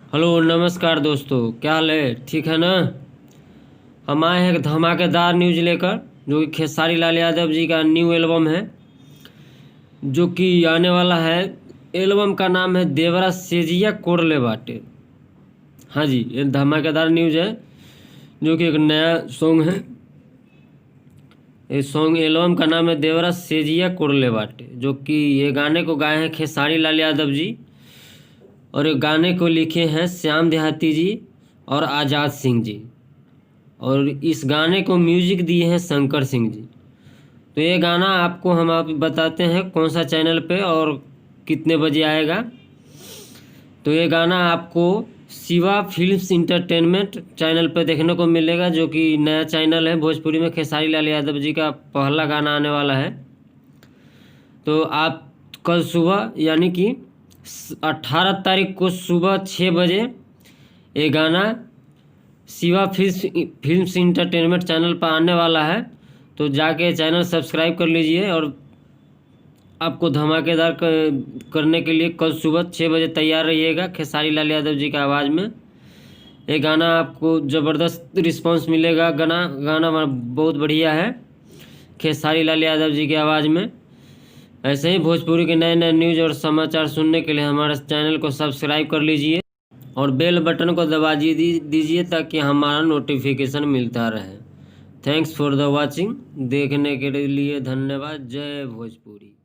Hello नमस्कार दोस्तों, क्या हाल है? ठीक है ना। हम आए हैं एक धमाकेदार न्यूज़ लेकर, जो कि खेसारी लाल यादव जी का न्यू एल्बम है, जो कि आने वाला है। एल्बम का नाम है देवरा सेजिया कोडले बाटे। हाँ जी, ये धमाकेदार न्यूज़ है, जो कि एक नया सॉन्ग है। इस सॉन्ग एल्बम का नाम है देवरा सेजिया कोडले बाटे, जो कि ये गाने को गाए हैं खेसारी लाल यादव जी, और ये गाने को लिखे हैं श्याम देहाती जी और आज़ाद सिंह जी, और इस गाने को म्यूजिक दिए हैं शंकर सिंह जी। तो ये गाना आपको हम आप बताते हैं कौन सा चैनल पे और कितने बजे आएगा। तो ये गाना आपको शिवा फिल्म्स इंटरटेनमेंट चैनल पे देखने को मिलेगा, जो कि नया चैनल है भोजपुरी में। खेसारी लाल यादव जी का पहला गाना आने वाला है। तो आप कल सुबह यानी कि 18 तारीख को सुबह 6 बजे ये गाना शिवा फिल्म्स इंटरटेनमेंट चैनल पर आने वाला है। तो जाके चैनल सब्सक्राइब कर लीजिए, और आपको धमाकेदार करने के लिए कल सुबह 6 बजे तैयार रहिएगा खेसारी लाल यादव जी की आवाज़ में। ये गाना आपको ज़बरदस्त रिस्पांस मिलेगा। गाना बहुत बढ़िया है खेसारी लाल यादव जी की आवाज़ में। ऐसे ही भोजपुरी के नए नए न्यूज़ और समाचार सुनने के लिए हमारे चैनल को सब्सक्राइब कर लीजिए और बेल बटन को दबा दीजिए, ताकि हमारा नोटिफिकेशन मिलता रहे। Thanks for the watching. देखने के लिए धन्यवाद। जय भोजपुरी।